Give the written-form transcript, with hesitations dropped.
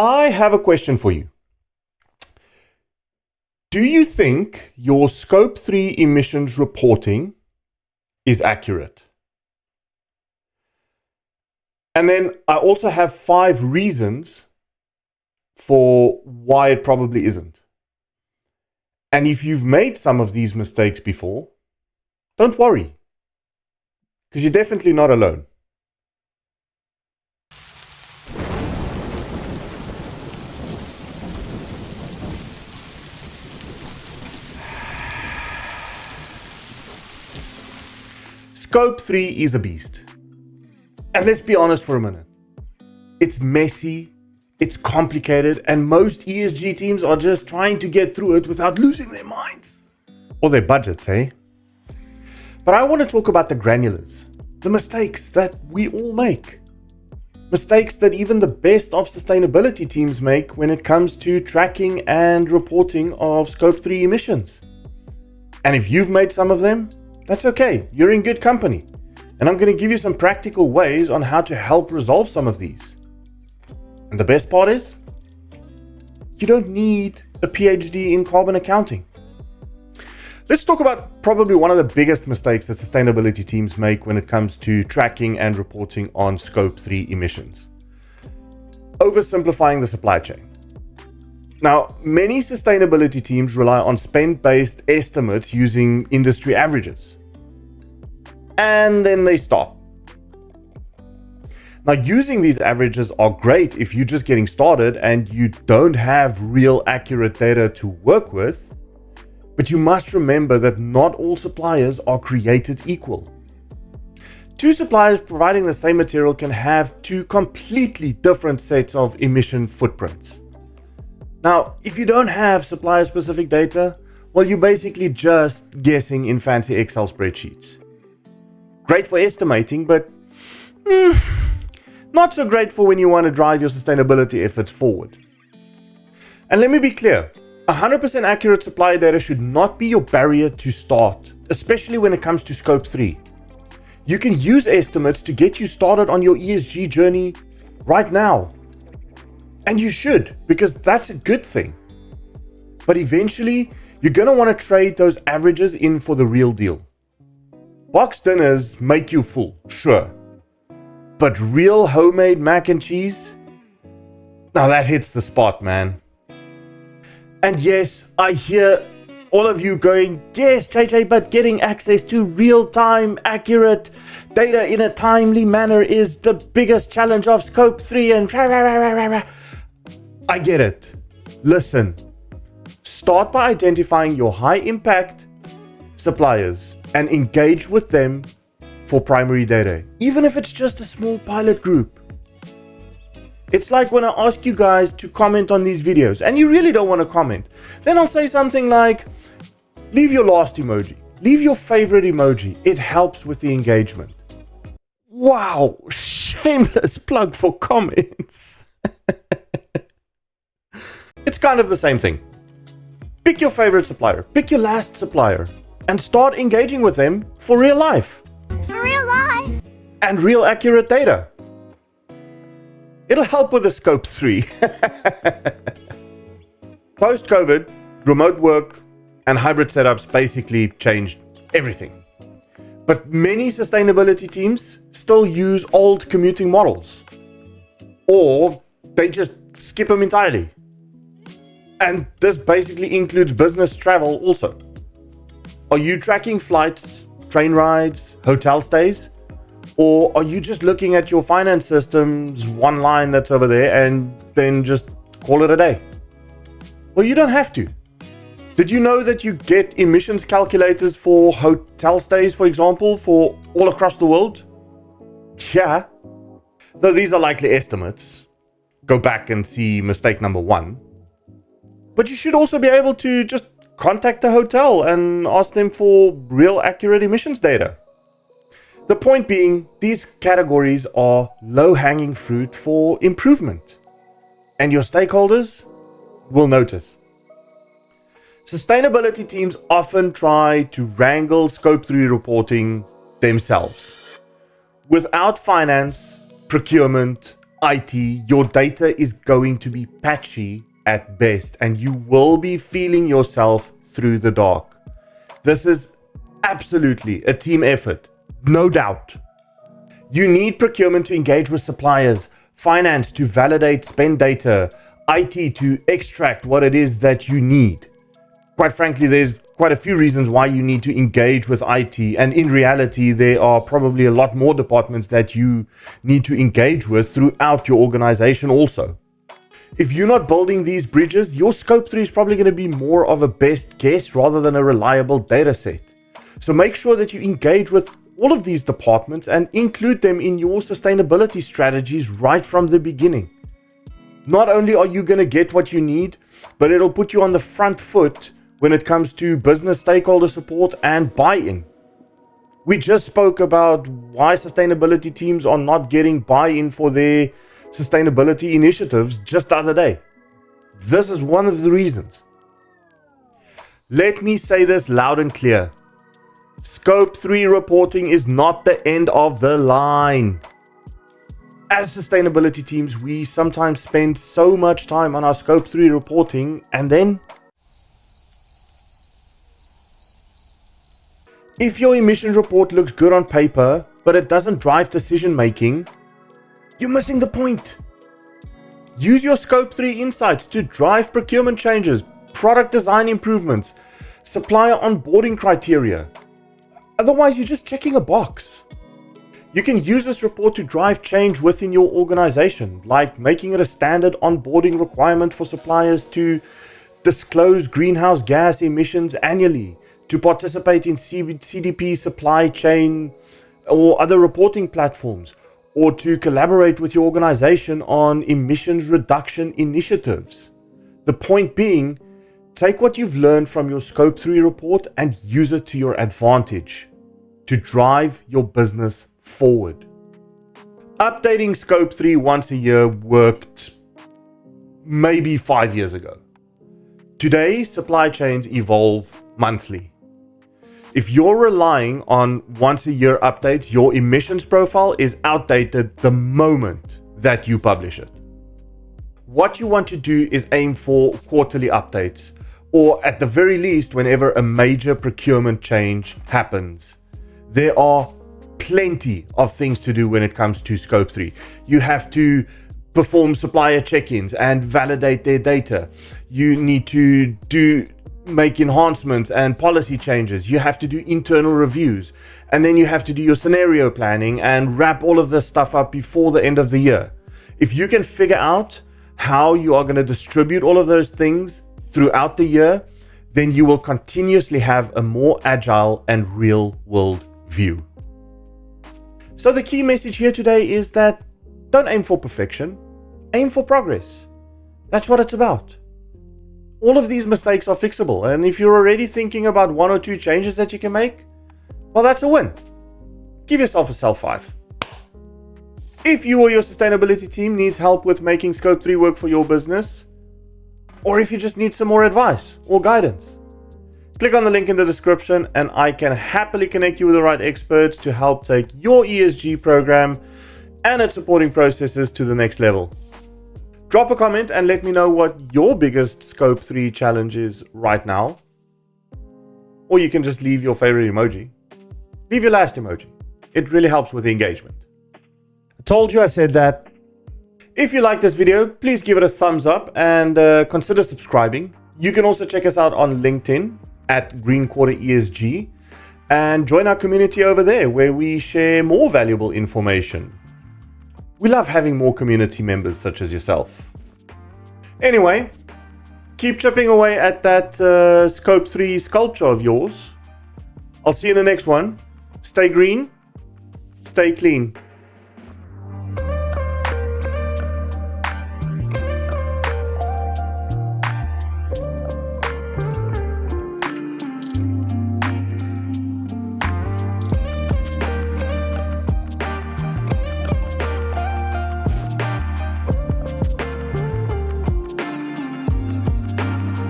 I have a question for you. Do you think your Scope 3 emissions reporting is accurate? And then I also have 5 reasons for why it probably isn't. And if you've made some of these mistakes before, don't worry, because you're definitely not alone. Scope 3 is a beast. And let's be honest for a minute. It's messy, it's complicated, and most ESG teams are just trying to get through it without losing their minds. Or their budgets, eh? But I want to talk about the granulars, the mistakes that we all make. Mistakes that even the best of sustainability teams make when it comes to tracking and reporting of Scope 3 emissions. And if you've made some of them, that's okay, you're in good company. And I'm going to give you some practical ways on how to help resolve some of these. And the best part is, you don't need a PhD in carbon accounting. Let's talk about probably one of the biggest mistakes that sustainability teams make when it comes to tracking and reporting on Scope 3 emissions. Oversimplifying the supply chain. Now, many sustainability teams rely on spend-based estimates using industry averages. And then they stop. Now, using these averages are great if you're just getting started and you don't have real accurate data to work with, but you must remember that not all suppliers are created equal. 2 suppliers providing the same material can have 2 completely different sets of emission footprints. Now, if you don't have supplier-specific data, well, you're basically just guessing in fancy Excel spreadsheets. Great for estimating, but not so great for when you want to drive your sustainability efforts forward. And let me be clear, 100% accurate supplier data should not be your barrier to start, especially when it comes to Scope 3. You can use estimates to get you started on your ESG journey right now. And you should, because that's a good thing. But eventually, you're going to want to trade those averages in for the real deal. Box dinners make you full, sure. But real homemade mac and cheese? Now that hits the spot, man. And yes, I hear all of you going, yes, JJ, but getting access to real-time, accurate data in a timely manner is the biggest challenge of Scope 3 and I get it. Listen, start by identifying your high-impact suppliers and engage with them for primary data, even if it's just a small pilot group. It's like when I ask you guys to comment on these videos and you really don't want to comment, then I'll say something like, leave your last emoji, leave your favorite emoji. It helps with the engagement. Wow, shameless plug for comments. It's kind of the same thing. Pick your favorite supplier, pick your last supplier, and start engaging with them for real life. For real life. And real accurate data. It'll help with the Scope 3. Post-COVID, remote work and hybrid setups basically changed everything. But many sustainability teams still use old commuting models. Or they just skip them entirely. And this basically includes business travel also. Are you tracking flights, train rides, hotel stays? Or are you just looking at your finance system's one line that's over there and then just call it a day? Well, you don't have to. Did you know that you get emissions calculators for hotel stays, for example, for all across the world? Yeah. Though these are likely estimates. Go back and see mistake number 1. But you should also be able to just contact the hotel and ask them for real accurate emissions data. The point being, these categories are low-hanging fruit for improvement, and your stakeholders will notice. Sustainability teams often try to wrangle Scope 3 reporting themselves, without finance, procurement, IT, your data is going to be patchy at best, and you will be feeling yourself through the dark. This is absolutely a team effort, no doubt. You need procurement to engage with suppliers, finance to validate spend data, IT to extract what it is that you need. Quite frankly, there's quite a few reasons why you need to engage with IT, and in reality, there are probably a lot more departments that you need to engage with throughout your organization also. If you're not building these bridges, your scope 3 is probably going to be more of a best guess rather than a reliable data set. So make sure that you engage with all of these departments and include them in your sustainability strategies right from the beginning. Not only are you going to get what you need, but it'll put you on the front foot when it comes to business stakeholder support and buy-in. We just spoke about why sustainability teams are not getting buy-in for their sustainability initiatives just the other day. This is one of the reasons. Let me say this loud and clear. Scope 3 reporting is not the end of the line. As sustainability teams, we sometimes spend so much time on our Scope 3 reporting, and then if your emissions report looks good on paper, but it doesn't drive decision making, you're missing the point. Use your Scope 3 insights to drive procurement changes, product design improvements, supplier onboarding criteria. Otherwise, you're just checking a box. You can use this report to drive change within your organization, like making it a standard onboarding requirement for suppliers to disclose greenhouse gas emissions annually, to participate in CDP supply chain or other reporting platforms, or to collaborate with your organization on emissions reduction initiatives. The point being, take what you've learned from your Scope 3 report and use it to your advantage to drive your business forward. Updating Scope 3 once a year worked maybe 5 years ago. Today, supply chains evolve monthly. If you're relying on once a year updates, your emissions profile is outdated the moment that you publish it. What you want to do is aim for quarterly updates, or at the very least, whenever a major procurement change happens. There are plenty of things to do when it comes to Scope 3. You have to perform supplier check-ins and validate their data. You need to make enhancements and policy changes. You have to do internal reviews, and then you have to do your scenario planning and wrap all of this stuff up before the end of the year. If you can figure out how you are going to distribute all of those things throughout the year, then you will continuously have a more agile and real world view. So the key message here today is that don't aim for perfection, aim for progress. That's what it's about. All of these mistakes are fixable, and if you're already thinking about 1 or 2 changes that you can make, well, that's a win. Give yourself a self 5. If you or your sustainability team needs help with making Scope 3 work for your business, or if you just need some more advice or guidance, click on the link in the description and I can happily connect you with the right experts to help take your ESG program and its supporting processes to the next level. Drop a comment and let me know what your biggest Scope 3 challenge is right now. Or you can just leave your favorite emoji. Leave your last emoji. It really helps with the engagement. I told you I said that. If you like this video, please give it a thumbs up and consider subscribing. You can also check us out on LinkedIn at Green Quarter ESG and join our community over there where we share more valuable information. We love having more community members such as yourself. Anyway, keep chipping away at that Scope 3 sculpture of yours. I'll see you in the next one. Stay green, stay clean.